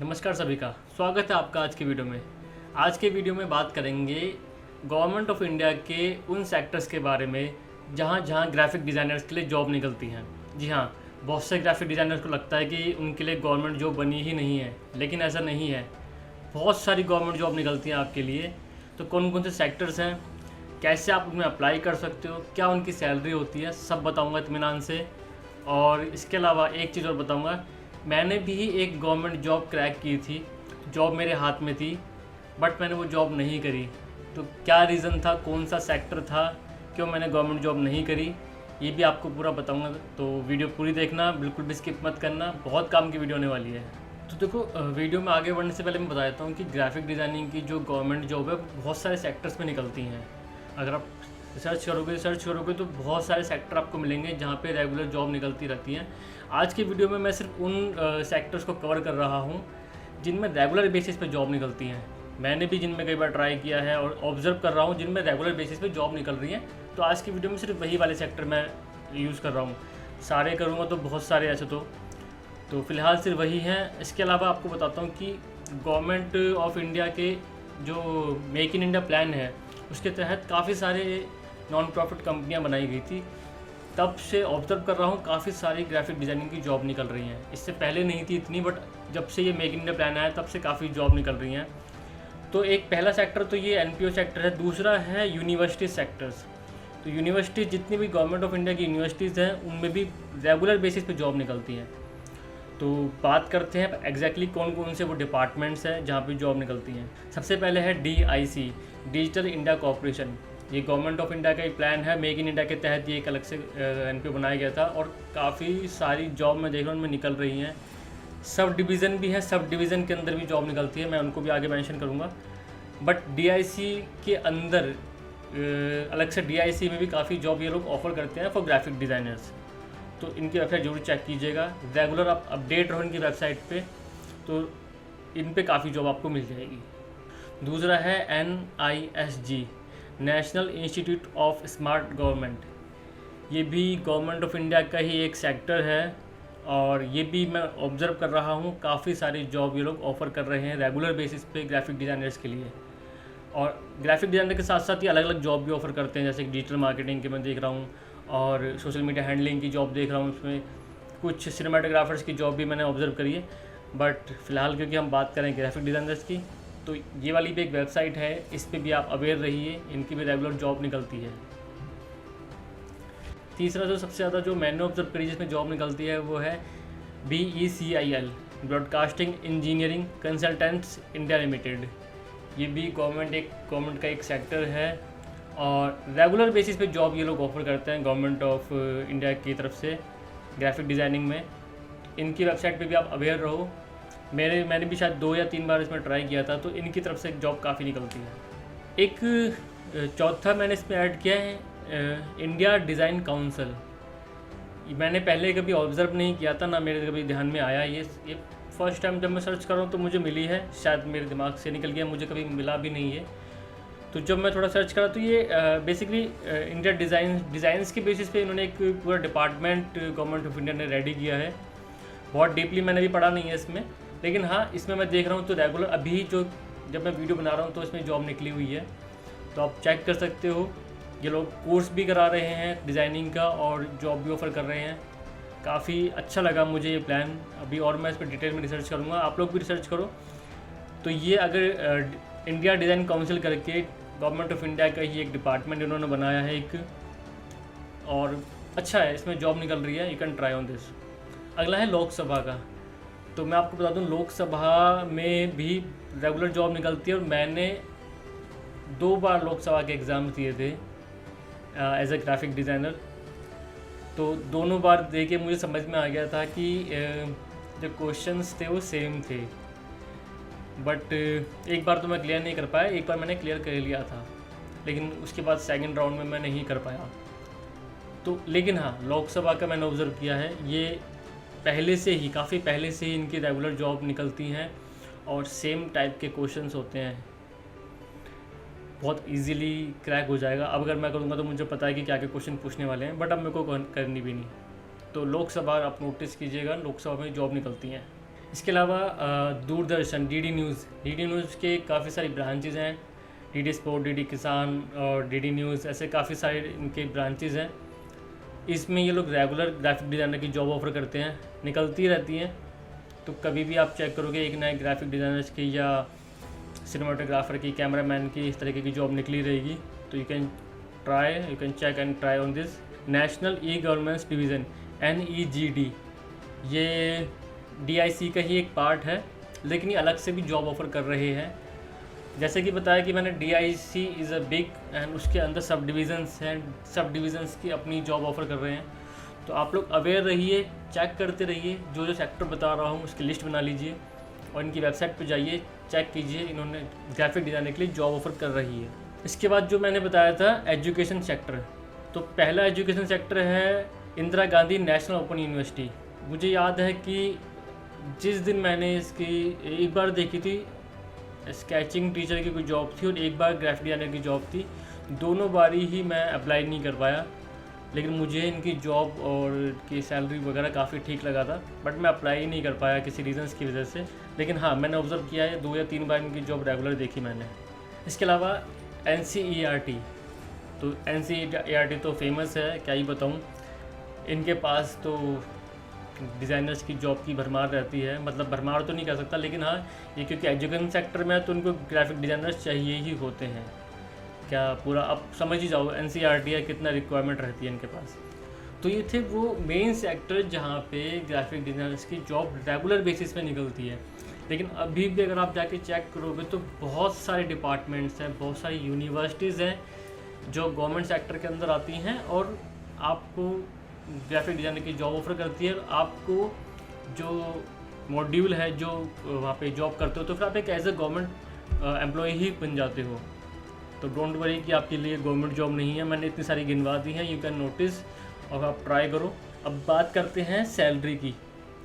नमस्कार सभी का स्वागत है आपका आज के वीडियो में। आज के वीडियो में बात करेंगे गवर्नमेंट ऑफ इंडिया के उन सेक्टर्स के बारे में जहाँ जहाँ ग्राफिक डिज़ाइनर्स के लिए जॉब निकलती हैं। जी हाँ, बहुत से ग्राफिक डिज़ाइनर्स को लगता है कि उनके लिए गवर्नमेंट जॉब बनी ही नहीं है, लेकिन ऐसा नहीं है। बहुत सारी गवर्नमेंट जॉब निकलती हैं आपके लिए। तो कौन कौन से सेक्टर्स हैं, कैसे आप उनमें अप्लाई कर सकते हो, क्या उनकी सैलरी होती है, सब बताऊँगा इत्मीनान से। और इसके अलावा एक चीज़ और बताऊँगा, मैंने भी एक गवर्नमेंट जॉब क्रैक की थी। जॉब मेरे हाथ में थी बट मैंने वो जॉब नहीं करी। तो क्या रीज़न था, कौन सा सेक्टर था, क्यों मैंने गवर्नमेंट जॉब नहीं करी, ये भी आपको पूरा बताऊंगा। तो वीडियो पूरी देखना, बिल्कुल भी स्किप मत करना, बहुत काम की वीडियो होने वाली है। तो देखो, वीडियो में आगे बढ़ने से पहले मैं बता देता हूँ कि ग्राफिक डिज़ाइनिंग की जो गवर्नमेंट जॉब है बहुत सारे सेक्टर्स में निकलती हैं। अगर आप सर्च करोगे तो बहुत सारे सेक्टर आपको मिलेंगे जहाँ पे रेगुलर जॉब निकलती रहती हैं। आज की वीडियो में मैं सिर्फ उन सेक्टर्स को कवर कर रहा हूँ जिनमें रेगुलर बेसिस पे जॉब निकलती हैं। मैंने भी जिनमें कई बार ट्राई किया है और ऑब्जर्व कर रहा हूँ जिनमें रेगुलर बेसिस पे जॉब निकल रही हैं। तो आज की वीडियो में सिर्फ वही वाले सेक्टर मैं यूज़ कर रहा हूँ। सारे करूँगा तो बहुत सारे ऐसे तो फ़िलहाल सिर्फ वही हैं। इसके अलावा आपको बताता हूँ कि गवर्नमेंट ऑफ इंडिया के जो मेक इन इंडिया प्लान है उसके तहत काफ़ी सारे नॉन प्रॉफिट कंपनियां बनाई गई थी। तब से ऑब्जर्व कर रहा हूँ काफ़ी सारी ग्राफिक डिज़ाइनिंग की जॉब निकल रही हैं। इससे पहले नहीं थी इतनी, बट जब से ये मेक इन इंडिया प्लान आया तब से काफ़ी जॉब निकल रही हैं। तो एक पहला सेक्टर तो ये एनपीओ सेक्टर है, दूसरा है यूनिवर्सिटी सेक्टर्स। तो यूनिवर्सिटी, जितनी भी गवर्नमेंट ऑफ इंडिया की यूनिवर्सिटीज़ हैं उनमें भी रेगुलर बेसिस पे जॉब निकलती हैं। तो बात करते हैं एग्जैक्टली कौन कौन से वो डिपार्टमेंट्स हैं जहाँ पे जॉब निकलती हैं। सबसे पहले है DIC, डिजिटल इंडिया कॉर्पोरेशन। ये गवर्नमेंट ऑफ इंडिया का एक प्लान है, मेक इन इंडिया के तहत ये एक अलग से एनपीओ बनाया गया था और काफ़ी सारी जॉब मैं देख रहा हूँ उनमें निकल रही हैं। सब डिवीज़न भी हैं, सब डिवीज़न के अंदर भी जॉब निकलती है, मैं उनको भी आगे मेंशन करूँगा। बट DIC के अंदर अलग से DIC में भी काफ़ी जॉब ये लोग ऑफर करते हैं फॉर ग्राफिक डिज़ाइनर्स। तो इनकी वेबसाइट जरूर चेक कीजिएगा, रेगुलर आप अपडेट रहो इनकी वेबसाइट पे, तो इन पे काफ़ी जॉब आपको मिल जाएगी। दूसरा है NISG, national institute of smart government. ये भी गवर्नमेंट ऑफ इंडिया का ही एक सेक्टर है और ये भी मैं ऑब्ज़र्व कर रहा हूँ काफ़ी सारी जॉब ये लोग ऑफ़र कर रहे हैं रेगुलर बेसिस पे ग्राफिक डिज़ाइनर्स के लिए। और ग्राफिक डिज़ाइनर के साथ साथ ये अलग अलग जॉब भी ऑफ़र करते हैं, जैसे डिजिटल मार्केटिंग के मैं देख रहा हूँ और सोशल मीडिया हैंडलिंग की जॉब देख रहा हूँ। उसमें कुछ सिनेमाटोग्राफर्स की जॉब भी मैंने ऑब्ज़र्व करी है। बट फ़िलहाल क्योंकि हम बात करें ग्राफिक डिज़ाइनर्स की, तो ये वाली भी एक वेबसाइट है, इस पे भी आप अवेयर रहिए, इनकी भी रेगुलर जॉब निकलती है। तीसरा जो सबसे ज़्यादा जो मैंने ऑब्जर्व करी जिसमें जॉब निकलती है वो है BECIL, broadcasting engineering consultants India limited. ये भी गवर्नमेंट का एक सेक्टर है और रेगुलर बेसिस पे जॉब ये लोग ऑफर करते हैं गवर्नमेंट ऑफ इंडिया की तरफ से ग्राफिक डिज़ाइनिंग में। इनकी वेबसाइट पे भी आप अवेयर रहो। मैंने भी शायद 2 या 3 बार इसमें ट्राई किया था, तो इनकी तरफ से जॉब काफ़ी निकलती है। एक चौथा मैंने इसमें ऐड किया है इंडिया डिज़ाइन काउंसिल। मैंने पहले कभी ऑब्ज़र्व नहीं किया था, ना मेरे कभी ध्यान में आया। ये फर्स्ट टाइम जब मैं सर्च कर रहा हूँ तो मुझे मिली है, शायद मेरे दिमाग से निकल गया, मुझे कभी मिला भी नहीं है। तो जब मैं थोड़ा सर्च करा तो ये बेसिकली इंडिया डिज़ाइंस के बेसिस पे इन्होंने एक पूरा डिपार्टमेंट गवर्नमेंट ऑफ इंडिया ने रेडी किया है। बहुत डीपली मैंने भी पढ़ा नहीं है इसमें, लेकिन हाँ इसमें मैं देख रहा हूँ तो रेगुलर अभी जो जब मैं वीडियो बना रहा हूँ तो इसमें जॉब निकली हुई है, तो आप चेक कर सकते हो। ये लोग कोर्स भी करा रहे हैं डिज़ाइनिंग का और जॉब भी ऑफ़र कर रहे हैं। काफ़ी अच्छा लगा मुझे ये प्लान अभी, और मैं इस पर डिटेल में रिसर्च करूँगा, आप लोग भी रिसर्च करो। तो ये अगर इंडिया डिज़ाइन काउंसिल करके गवर्नमेंट ऑफ इंडिया का ही एक डिपार्टमेंट इन्होंने बनाया है एक, और अच्छा है, इसमें जॉब निकल रही है, you can try on this. अगला है लोकसभा का। तो मैं आपको बता दूं लोकसभा में भी रेगुलर जॉब निकलती है और मैंने 2 बार लोकसभा के एग्ज़ाम दिए थे एज ए ग्राफिक डिज़ाइनर। तो दोनों बार दे के मुझे समझ में आ गया था कि जो क्वेश्चंस थे वो सेम थे। बट एक बार तो मैं क्लियर नहीं कर पाया, एक बार मैंने क्लियर कर लिया था, लेकिन उसके बाद सेकंड राउंड में मैं नहीं कर पाया। तो लेकिन हाँ, लोकसभा का मैंने ऑब्ज़र्व किया है, ये काफ़ी पहले से ही इनकी रेगुलर जॉब निकलती हैं और सेम टाइप के क्वेश्चंस होते हैं, बहुत इजीली क्रैक हो जाएगा। अब अगर मैं करूँगा तो मुझे पता है कि क्या क्या क्वेश्चन पूछने वाले हैं, बट अब मेरे को करनी भी नहीं। तो लोकसभा आप नोटिस कीजिएगा, लोकसभा में जॉब निकलती हैं। इसके अलावा दूरदर्शन, डीडी न्यूज़ के काफ़ी सारी ब्रांचेज़ हैं, डीडी स्पोर्ट, डीडी किसान और डीडी न्यूज़, ऐसे काफ़ी सारे इनके ब्रांचेज़ हैं। इसमें ये लोग रेगुलर ग्राफिक डिज़ाइनर की जॉब ऑफ़र करते हैं, निकलती रहती हैं। तो कभी भी आप चेक करोगे एक नए ग्राफिक डिज़ाइनर्स की या सिनेमाटोग्राफर की, कैमरामैन की इस तरीके की जॉब निकली रहेगी। तो you can check and try on this. National e governance division NEGD, ये DIC का ही एक पार्ट है, लेकिन ये अलग से भी जॉब ऑफ़र कर रहे हैं। जैसे कि बताया कि मैंने DIC is a big and उसके अंदर सब डिविज़न्स हैं, सब डिविज़न्स की अपनी जॉब ऑफ़र कर रहे हैं। तो आप लोग अवेयर रहिए, चेक करते रहिए, जो जो सेक्टर बता रहा हूँ उसकी लिस्ट बना लीजिए और इनकी वेबसाइट पर जाइए, चेक कीजिए, इन्होंने ग्राफिक डिज़ाइनर के लिए जॉब ऑफ़र कर रही है। इसके बाद जो मैंने बताया था एजुकेशन सेक्टर, तो पहला एजुकेशन सेक्टर है Indira Gandhi national open university. मुझे याद है कि जिस दिन मैंने इसकी एक बार देखी थी स्केचिंग टीचर की कोई जॉब थी और एक बार ग्राफिक डिज़ाइनर की जॉब थी, दोनों बारी ही मैं अप्लाई नहीं कर पाया, लेकिन मुझे इनकी जॉब और की सैलरी वगैरह काफ़ी ठीक लगा था, बट मैं अप्लाई नहीं कर पाया किसी रीज़न्स की वजह से। लेकिन हाँ, मैंने ऑब्ज़र्व किया है 2 या 3 बार इनकी जॉब रेगुलर देखी मैंने। इसके अलावा NCERT, तो NCERT तो फेमस है, क्या ही बताऊँ। इनके पास तो डिज़ाइनर्स की जॉब की भरमार रहती है, मतलब भरमार तो नहीं कह सकता, लेकिन हाँ, ये क्योंकि एजुकेशन सेक्टर में है तो उनको ग्राफिक डिज़ाइनर्स चाहिए ही होते हैं। क्या पूरा आप समझ ही जाओ NCERT है कितना रिक्वायरमेंट रहती है इनके पास। तो ये थे वो मेन सेक्टर जहाँ पे ग्राफिक डिज़ाइनर्स की जॉब रेगुलर बेसिस पे निकलती है। लेकिन अभी भी अगर आप जाके चेक करोगे तो बहुत सारे डिपार्टमेंट्स हैं, बहुत सारी यूनिवर्सिटीज़ हैं जो गवर्नमेंट सेक्टर के अंदर आती हैं और आपको ग्राफिक डिज़ाइनर की जॉब ऑफ़र करती है। आपको जो मॉड्यूल है जो वहाँ पे जॉब करते हो तो फिर आप एक एज ए गवर्नमेंट एम्प्लॉय ही बन जाते हो। तो डोंट वरी कि आपके लिए गवर्नमेंट जॉब नहीं है, मैंने इतनी सारी गिनवा दी हैं, यू कैन नोटिस और आप ट्राई करो। अब बात करते हैं सैलरी की,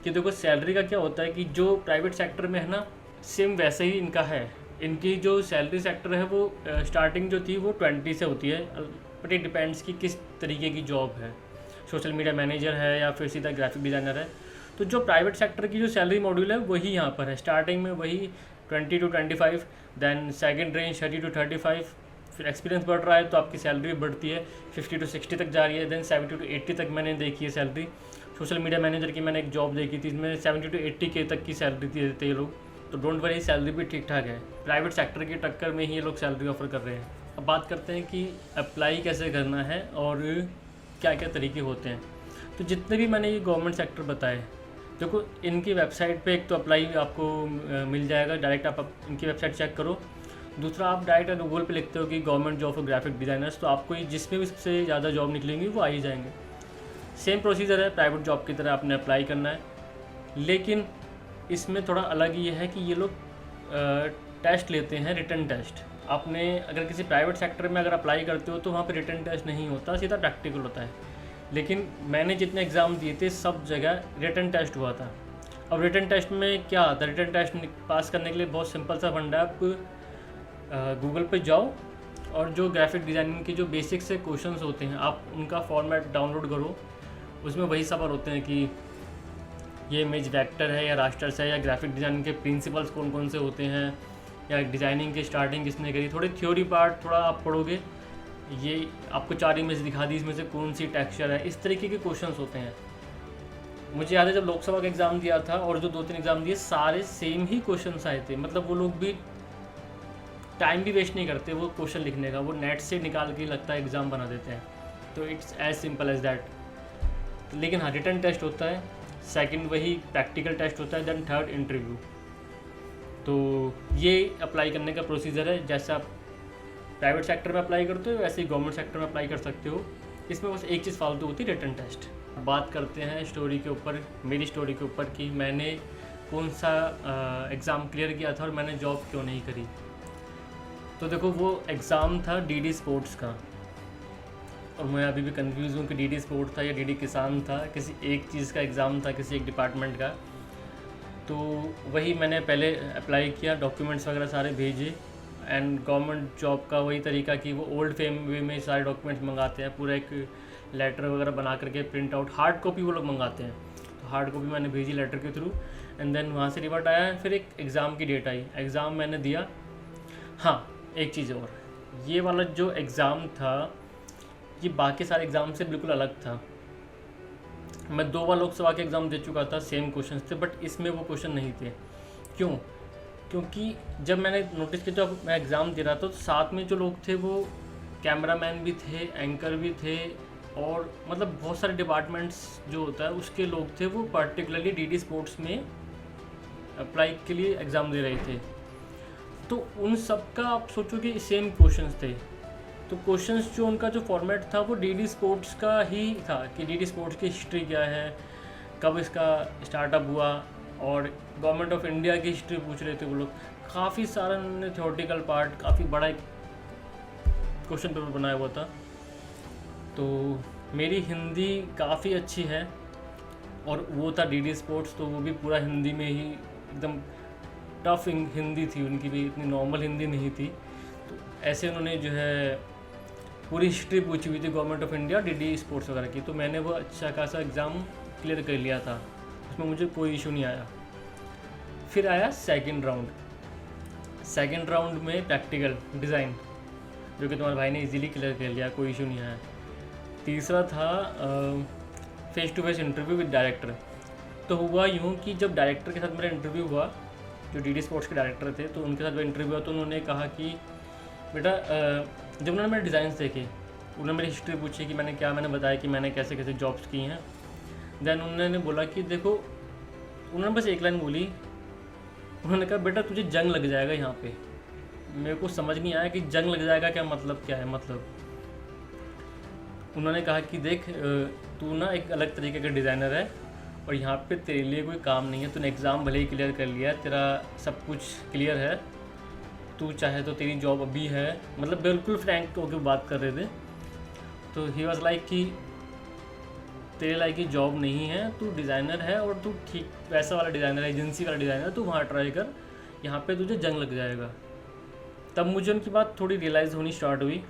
कि देखो सैलरी का क्या होता है कि जो प्राइवेट सेक्टर में है ना, सेम वैसे ही इनका है। इनकी जो सैलरी सेक्टर है वो स्टार्टिंग जो थी वो 20 से होती है, बट इट डिपेंड्स कि किस तरीके की जॉब है, सोशल मीडिया मैनेजर है या फिर सीधा ग्राफिक डिज़ाइनर है। तो जो प्राइवेट सेक्टर की जो सैलरी मॉड्यूल है वही यहाँ पर है, स्टार्टिंग में वही 20 to 25, then second range 30 to 35, फिर एक्सपीरियंस बढ़ रहा है तो आपकी सैलरी बढ़ती है, 50 to 60 तक जा रही है, देन 70 to 80 तक मैंने देखी है सैलरी। सोशल मीडिया मैनेजर की मैंने एक जॉब देखी थी, इसमें 70 to 80K तक की सैलरी देते ये लोग। तो डोंट वरी, सैलरी भी ठीक ठाक है, प्राइवेट सेक्टर की टक्कर में ही ये लोग सैलरी ऑफर कर रहे हैं। अब बात करते हैं कि अप्लाई कैसे करना है और क्या क्या तरीके होते हैं। तो जितने भी मैंने ये गवर्नमेंट सेक्टर बताए, देखो इनकी वेबसाइट पे एक तो अप्लाई आपको मिल जाएगा, डायरेक्ट आप इनकी वेबसाइट चेक करो। दूसरा, आप डायरेक्ट गूगल पे लिखते हो कि government job for graphic designers, तो आपको जिसमें भी सबसे ज़्यादा जॉब निकलेंगी वो आ ही जाएंगे। सेम प्रोसीजर है, प्राइवेट जॉब की तरह आपने अप्लाई करना है, लेकिन इसमें थोड़ा अलग ये है कि ये लोग टेस्ट लेते हैं, रिटन टेस्ट। आपने अगर किसी प्राइवेट सेक्टर में अगर अप्लाई करते हो तो वहाँ पे रिटन टेस्ट नहीं होता, सीधा प्रैक्टिकल होता है। लेकिन मैंने जितने एग्ज़ाम दिए थे सब जगह रिटन टेस्ट हुआ था। अब रिटन टेस्ट में क्या आता है, रिटन टेस्ट पास करने के लिए बहुत सिंपल सा फंडा है, आप गूगल पे जाओ और जो ग्राफिक डिज़ाइनिंग के जो बेसिक से क्वेश्चंस होते हैं आप उनका फॉर्मेट डाउनलोड करो। उसमें वही सवाल होते हैं कि ये इमेज वेक्टर है या रास्टर्स है, या ग्राफिक डिज़ाइनिंग के प्रिंसिपल्स कौन कौन से होते हैं, या डिज़ाइनिंग की स्टार्टिंग किसने करी। थोड़ी थ्योरी पार्ट थोड़ा आप पढ़ोगे, ये आपको 4 इमेज दिखा दी, इसमें से कौन सी टेक्सचर है, इस तरीके के क्वेश्चंस होते हैं। मुझे याद है जब लोकसभा का एग्ज़ाम दिया था और जो 2-3 एग्ज़ाम दिए सारे सेम ही क्वेश्चंस आए थे। मतलब वो लोग भी टाइम भी वेस्ट नहीं करते वो क्वेश्चन लिखने का, वो नेट से निकाल के लगता है एग्ज़ाम बना देते हैं। तो it's as simple as that. लेकिन हाँ, रिटन टेस्ट होता है, सेकंड वही प्रैक्टिकल टेस्ट होता है, देन थर्ड इंटरव्यू। तो ये अप्लाई करने का प्रोसीजर है, जैसे आप प्राइवेट सेक्टर में अप्लाई करते हो वैसे ही गवर्नमेंट सेक्टर में अप्लाई कर सकते हो। इसमें बस एक चीज़ फालतू होती है, रिटन टेस्ट। बात करते हैं स्टोरी के ऊपर, मेरी स्टोरी के ऊपर कि मैंने कौन सा एग्ज़ाम क्लियर किया था और मैंने जॉब क्यों नहीं करी। तो देखो वो एग्ज़ाम था डीडी स्पोर्ट्स का, और मैं अभी भी कंफ्यूज हूँ कि डीडी स्पोर्ट था या डीडी किसान था, किसी एक चीज़ का एग्ज़ाम था, किसी एक डिपार्टमेंट का। तो वही मैंने पहले अप्लाई किया, डॉक्यूमेंट्स वगैरह सारे भेजे, एंड गवर्नमेंट जॉब का वही तरीका कि वो ओल्ड फेम वे में सारे डॉक्यूमेंट्स मंगाते हैं, पूरा एक लेटर वगैरह बना करके प्रिंट आउट, हार्ड कॉपी वो लोग मंगाते हैं। तो हार्ड कॉपी मैंने भेजी लेटर के थ्रू, एंड देन वहाँ से रिवर्ट आया, फिर एक एग्ज़ाम की डेट आई, एग्ज़ाम मैंने दिया। हाँ, एक चीज़ और, ये वाला जो एग्ज़ाम था ये बाकी सारे एग्ज़ाम से बिल्कुल अलग था। मैं 2 बार लोकसभा के एग्ज़ाम दे चुका था, सेम क्वेश्चन थे, बट इसमें वो क्वेश्चन नहीं थे। क्यों? क्योंकि जब मैंने नोटिस किया, जब मैं एग्ज़ाम दे रहा था तो साथ में जो लोग थे वो कैमरामैन भी थे, एंकर भी थे, और मतलब बहुत सारे डिपार्टमेंट्स जो होता है उसके लोग थे, वो पर्टिकुलरली डीडी स्पोर्ट्स में अप्लाई के लिए एग्ज़ाम दे रहे थे। तो उन सब का आप सोचो कि सेम क्वेश्चंस थे। तो क्वेश्चंस जो उनका जो फॉर्मेट था वो डीडी स्पोर्ट्स का ही था कि डीडी स्पोर्ट्स की हिस्ट्री क्या है, कब इसका स्टार्टअप हुआ, और गवर्नमेंट ऑफ इंडिया की हिस्ट्री पूछ रहे थे वो लोग। काफ़ी सारा उन्होंने थ्योरेटिकल पार्ट, काफ़ी बड़ा एक क्वेश्चन पेपर बनाया हुआ था। तो मेरी हिंदी काफ़ी अच्छी है, और वो था डीडी स्पोर्ट्स, तो वो भी पूरा हिंदी में ही, एकदम टफ हिंदी थी उनकी भी, इतनी नॉर्मल हिंदी नहीं थी। तो ऐसे उन्होंने जो है पूरी हिस्ट्री पूछी हुई थी government of India, DD sports वगैरह की। तो मैंने वो अच्छा खासा एग्ज़ाम क्लियर कर लिया था, उसमें मुझे कोई इशू नहीं आया। फिर आया सेकंड राउंड में प्रैक्टिकल डिज़ाइन, जो कि तुम्हारे भाई ने इजीली क्लियर कर लिया, कोई इशू नहीं आया। तीसरा था face to face interview with director. तो हुआ यूँ कि जब डायरेक्टर के साथ मेरा इंटरव्यू हुआ, जो डीडी स्पोर्ट्स के डायरेक्टर थे, तो उनके साथ इंटरव्यू हुआ, तो उन्होंने कहा कि बेटा, जब उन्होंने मेरे डिज़ाइंस देखे, उन्होंने मेरी हिस्ट्री पूछी कि मैंने बताया कि मैंने कैसे कैसे जॉब्स की हैं। देन उन्होंने बोला कि देखो, उन्होंने बस एक लाइन बोली, उन्होंने कहा बेटा तुझे जंग लग जाएगा यहाँ पे। मेरे को समझ नहीं आया कि जंग लग जाएगा क्या मतलब, क्या है मतलब। उन्होंने कहा कि देख, तू ना एक अलग तरीके का डिज़ाइनर है, और यहाँ पे तेरे लिए कोई काम नहीं है, तूने एग्ज़ाम भले ही क्लियर कर लिया, तेरा सब कुछ क्लियर है, तू चाहे तो तेरी जॉब अभी है। मतलब बिल्कुल फ्रैंक होकर बात कर रहे थे। तो ही वाज लाइक कि तेरे लाइक की जॉब नहीं है, तू डिज़ाइनर है, और तू ठीक वैसा वाला डिज़ाइनर है, एजेंसी वाला डिज़ाइनर, तू वहाँ ट्राई कर, यहाँ पे तुझे जंग लग जाएगा। तब मुझे उनकी बात थोड़ी रियलाइज़ होनी स्टार्ट हुई।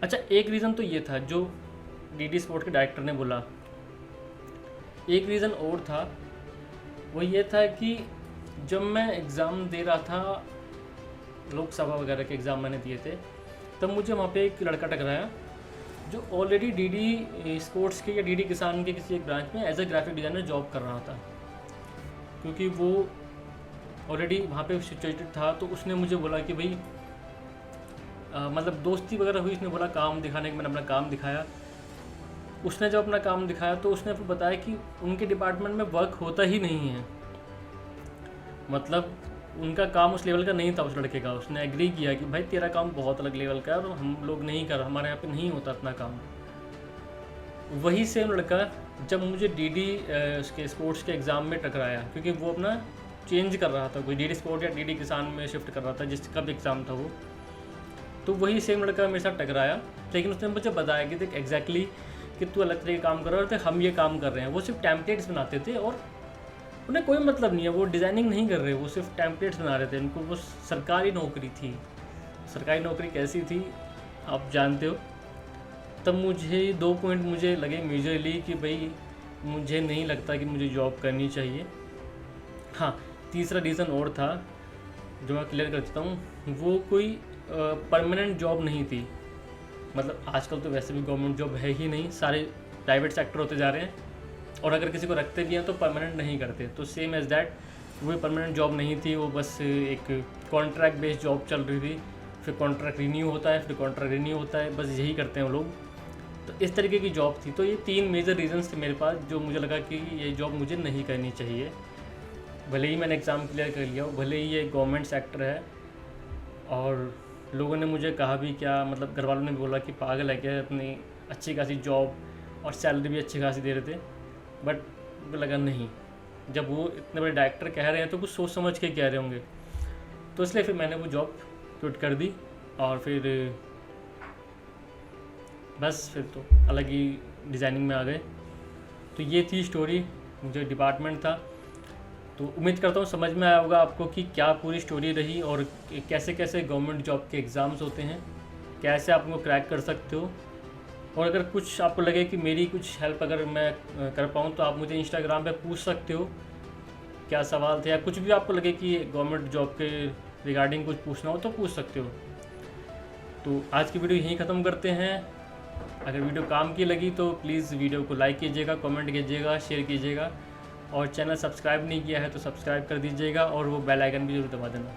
अच्छा, एक रीज़न तो ये था जो डीडी स्पोर्ट के डायरेक्टर ने बोला। एक रीज़न और था, वो ये था कि जब मैं एग्ज़ाम दे रहा था, लोकसभा वगैरह के एग्ज़ाम मैंने दिए थे, तब मुझे वहाँ पे एक लड़का टकराया जो ऑलरेडी डीडी स्पोर्ट्स के या डीडी किसान के किसी एक ब्रांच में as a graphic designer job कर रहा था। क्योंकि वो ऑलरेडी वहाँ पे सिचुएटेड था, तो उसने मुझे बोला कि भाई, मतलब दोस्ती वगैरह हुई, उसने बोला काम दिखाने के, मैंने अपना काम दिखाया। उसने जब अपना काम दिखाया तो उसने फिर बताया कि उनके डिपार्टमेंट में वर्क होता ही नहीं है, मतलब उनका काम उस लेवल का नहीं था उस लड़के का। उसने एग्री किया कि भाई तेरा काम बहुत अलग लेवल का है, और हम लोग नहीं कर, हमारे यहाँ पे नहीं होता इतना काम। वही सेम लड़का जब मुझे डीडी उसके स्पोर्ट्स के एग्ज़ाम में टकराया, क्योंकि वो अपना चेंज कर रहा था, कोई डीडी स्पोर्ट या डीडी किसान में शिफ्ट कर रहा था, जिसका भी एग्ज़ाम था वो, तो वही सेम लड़का मेरे साथ टकराया। लेकिन उसने मुझे बताया कि देख एग्जैक्टली कि तू अलग तरीके काम कर रहा है, तो हम ये काम कर रहे हैं। वो सिर्फ टेम्पलेट्स बनाते थे, और उन्हें कोई मतलब नहीं है, वो डिज़ाइनिंग नहीं कर रहे, वो सिर्फ टेम्पलेट्स बना रहे थे। उनको वो सरकारी नौकरी थी। सरकारी नौकरी कैसी थी आप जानते हो। तब मुझे 2 पॉइंट मुझे लगे मेजरली कि भाई मुझे नहीं लगता कि मुझे जॉब करनी चाहिए। हाँ, तीसरा रीज़न और था जो मैं क्लियर कर देता हूँ, वो कोई परमानेंट जॉब नहीं थी। मतलब आजकल तो वैसे भी गवर्नमेंट जॉब है ही नहीं, सारे प्राइवेट सेक्टर होते जा रहे हैं, और अगर किसी को रखते भी हैं तो परमानेंट नहीं करते। तो सेम एज़ दैट वो परमानेंट जॉब नहीं थी, वो बस एक कॉन्ट्रैक्ट बेस्ड जॉब चल रही थी। फिर कॉन्ट्रैक्ट रिन्यू होता है, फिर कॉन्ट्रैक्ट रिन्यू होता है, बस यही करते हैं वो लोग। तो इस तरीके की जॉब थी। तो ये 3 मेजर रीजंस थे मेरे पास जो मुझे लगा कि ये जॉब मुझे नहीं करनी चाहिए। भले ही मैंने एग्ज़ाम क्लियर कर लिया हो, भले ही ये गवर्नमेंट सेक्टर है, और लोगों ने मुझे कहा भी क्या, मतलब घर वालों ने बोला कि पागल है क्या, अपनी अच्छी खासी जॉब और सैलरी भी अच्छी खासी दे रहे थे। बट मुझे लगा नहीं, जब वो इतने बड़े डायरेक्टर कह रहे हैं तो कुछ सोच समझ के कह रहे होंगे। तो इसलिए फिर मैंने वो जॉब क्विट कर दी, और फिर बस फिर तो अलग ही डिज़ाइनिंग में आ गए। तो ये थी स्टोरी, जो डिपार्टमेंट था। तो उम्मीद करता हूँ समझ में आया होगा आपको कि क्या पूरी स्टोरी रही, और कैसे कैसे गवर्नमेंट जॉब के एग्ज़ाम्स होते हैं, कैसे आप उनको क्रैक कर सकते हो। और अगर कुछ आपको लगे कि मेरी कुछ हेल्प अगर मैं कर पाऊँ, तो आप मुझे इंस्टाग्राम पे पूछ सकते हो, क्या सवाल थे, या कुछ भी आपको लगे कि गवर्नमेंट जॉब के रिगार्डिंग कुछ पूछना हो तो पूछ सकते हो। तो आज की वीडियो यहीं ख़त्म करते हैं। अगर वीडियो काम की लगी तो प्लीज़ वीडियो को लाइक कीजिएगा, कमेंट कीजिएगा, शेयर कीजिएगा, और चैनल सब्सक्राइब नहीं किया है तो सब्सक्राइब कर दीजिएगा, और वो बेल आइकन भी जरूर दबा देना।